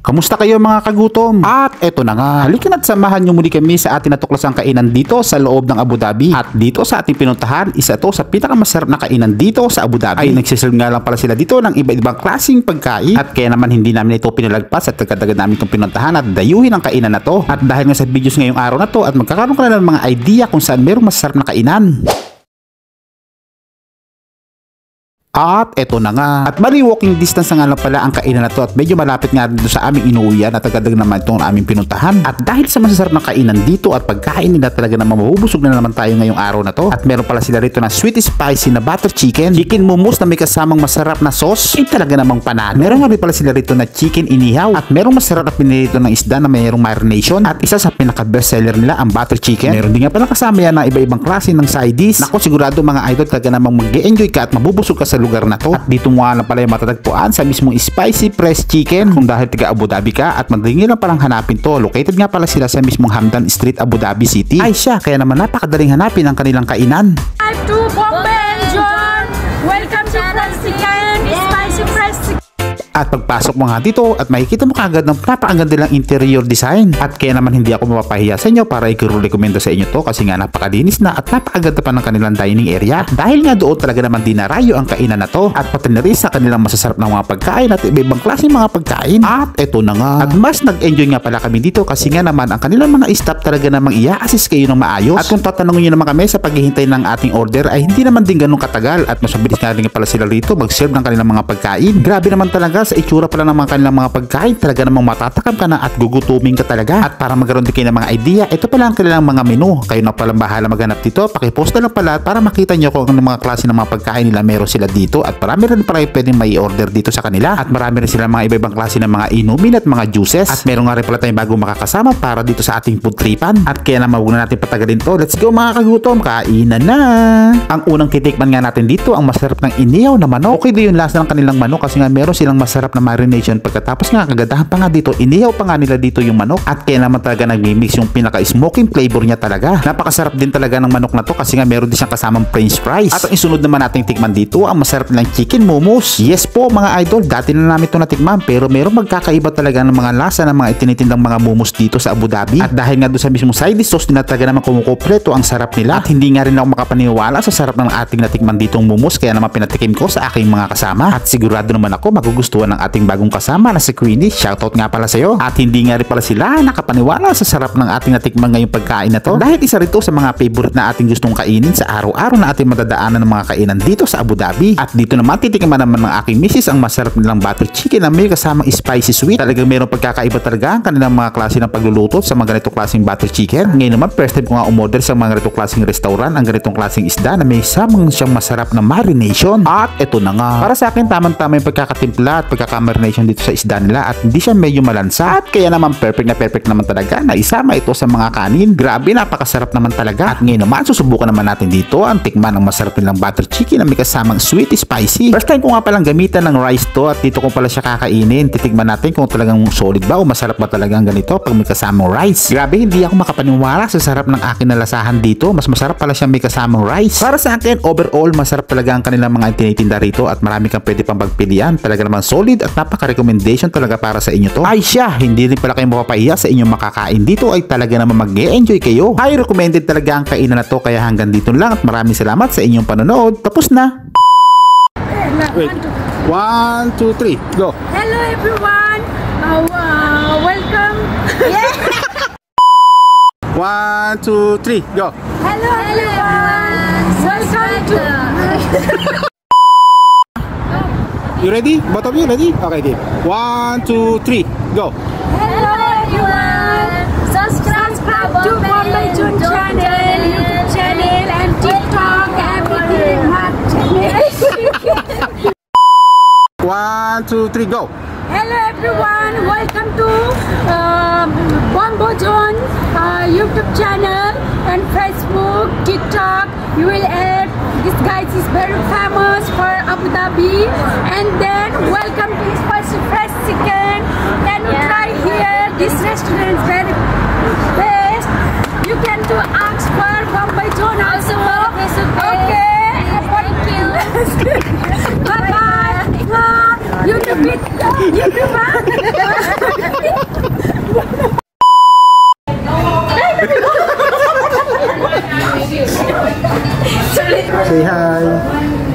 Kamusta kayo mga kagutom? At eto na nga, halika na't samahan nyo muli kami sa ating natuklasang kainan dito sa loob ng Abu Dhabi. At dito sa ating pinuntahan, isa to sa pinakamasarap na kainan dito sa Abu Dhabi. Ay nagsiserve nga lang pala sila dito ng iba-ibang klaseng pagkain. At kaya naman hindi namin ito pinalagpas at agad-agad namin itong pinuntahan at dayuhin ang kainan na to. At dahil nga sa videos ngayong araw na to at magkakaroon ka na ng mga idea kung saan merong masarap na kainan. At eto na nga. At bali walking distance na nga lang pala ang kainan na to at medyo malapit nga dito sa aming inuuwian at agad naman itong aming pinuntahan. At dahil sa masasarap na kainan dito at pagkain nila talaga naman mabubusog na naman tayo ngayong araw na to. At meron pala sila rito na sweet spicy na butter chicken mousse na may kasamang masarap na sauce. Ay talaga namang panalo. Meron nga rin pala sila rito na chicken inihaw at merong masarap na pinilito ng isda na mayroong marination. At isa sa pinaka best seller nila ang butter chicken. Meron din nga pala kasama yan na iba-ibang klase ng side dish. Nako sigurado mga idol talaga namang mag-e-enjoy ka at mabubusog ka sa lugar na to. At dito mo nga lang pala yung matatagpuan sa mismong spicy fresh chicken. Kung dahil taga Abu Dhabi ka at madali lang palang hanapin to. Located nga pala sila sa mismong Hamdan Street, Abu Dhabi City. Ay siya, kaya naman napakadaling hanapin ang kanilang kainan. To Bombay and John, welcome to Fresh Chicken, Spicy Fresh Chicken. At pagpasok mo nga dito at makikita mo kagad ng napakaganda lang interior design. At kaya naman hindi ako mapapahiya sa inyo para i-recommenda sa inyo to kasi nga napakalinis na at napakaganda pa ng kanilang dining area. Dahil nga doon talaga naman dinarayo ang kainan na to at pati na rin sa kanilang masasarap na mga pagkain at iba-ibang klaseng mga pagkain. At eto na nga. At mas nag-enjoy nga pala kami dito kasi nga naman ang kanilang mga staff talaga namang i-assist kayo ng maayos. At kung tatanungin nyo naman kami sa paghihintay ng ating order ay hindi naman din ganun katagal at mas mabilis nga rin pala sila rito mag-serve ng kanilang mga pagkain. Grabe naman talaga sa itsura pala ng mga kanilang mga pagkain, talaga namang matatakam ka na at gugutumin ka talaga. At para magkaroon din kayo ng mga idea, ito pala ang kanilang mga menu. Kayo na pala bahala maghanap dito, pakipost na lang pala para makita nyo kung ano mga klase ng mga pagkain nila meron sila dito. At marami rin pala pwedeng may order dito sa kanila. At marami rin sila mga iba-ibang klase ng mga inumin at mga juices. At meron nga rin pala tayong bagong makakasama para dito sa ating food tripan. At kaya naman huwag na natin patagalin to. Let's go mga kagutom, kainan na! Ang unang titikman nga natin dito, ang masarap ng inihaw na manok. Okay din yung lasa ng kanilang manok kasi nga meron silang masarap na marination. Pagkatapos nga kagadahan pa nga dito, inihaw pa nga nila dito yung manok at kaya naman talaga nagmi-mix yung pinaka-smoking flavor niya talaga. Napakasarap din talaga ng manok na to kasi nga meron din siyang kasamang french fries. At ang isunod naman nating tikman dito, ang masarap nilang chicken mousse. Yes po mga idol, dati na namin ito natikman pero meron magkakaiba talaga ng mga lasa ng mga itinitindang mga mousse dito sa Abu Dhabi. At dahil nga doon sa mismong side dish sauce nila talaga naman kumukumpleto ang sarap nila. At hindi nga rin ako makapaniwala sa sarap ng ating natikman ditong mousse kaya naman pinatikim ko sa aking mga kasama. At sigurado naman ako magugustuhan ng ating bagong kasama na si Queenie. Shoutout nga pala sa'yo. At hindi nga rin pala sila nakapaniwala sa sarap ng ating natikman ngayong pagkain na to. Dahil isa rito sa mga favorite na ating gustong kainin sa araw-araw na ating madadaanan ng mga kainan dito sa Abu Dhabi. At dito naman titikman naman ng aking misis ang masarap nilang butter chicken na may kasamang spicy sweet. Talagang mayroong pagkakaiba talaga ang kanilang mga klase ng pagluluto sa mga ganitong klaseng butter chicken. Ngayon naman first time ko nga umorder sa mga ganitong klaseng restaurant ang ganitong klaseng isda na may samang siyang masarap na marination. At eto na nga. Para sa akin tamang-tama yung pagkakatimpla at pagkakamarination dito sa isda nila at hindi siya medyo malansa at kaya naman perfect naman talaga na isama ito sa mga kanin. Grabe, napakasarap naman talaga. At ngayon naman susubukan naman natin dito ang tikman ng masarap nilang butter chicken na may kasamang sweet spicy. First time ko nga palang gamitan ng rice to at dito ko pala siya kakainin. Titikman natin kung talagang solid ba o masarap ba talaga ang ganito pag may kasamang rice. Grabe, hindi ako makapaniwala sa sarap ng aking nalasahan dito. Mas masarap pala siya may kasamang rice. Para sa akin, overall masarap talaga ang kanilang mga tinitinda rito at marami kang pwede pang pagpilian. Talaga naman solid at napaka-recommendation talaga para sa inyo to. Ay siya, hindi rin pala kayo mapapahiya sa inyong makakain dito ay talaga naman mag-e-enjoy kayo. Ay recommended talaga ang kainan na to kaya hanggang dito lang at maraming salamat sa inyong panonood. Tapos na! Wait. 1, 2, 3, go! Hello everyone! Welcome! 1, 2, 3, go! Hello everyone! Welcome to... You ready? Both of you ready? Okay, game. 1, 2, 3, go! Hello everyone! Subscribe to Bombay John channel, YouTube channel and TikTok, everything hot channel. 1, 2, 3, go! Hello everyone! Welcome to Bombay John YouTube channel and Facebook, TikTok. You will add. This guy is very famous for Abu Dhabi. And then welcome to Spicy Fresh Chicken. Can you try here? This restaurant is very best. You can do ask for Bombay John also. Okay. Thank you. Bye bye. YouTube. Say hi.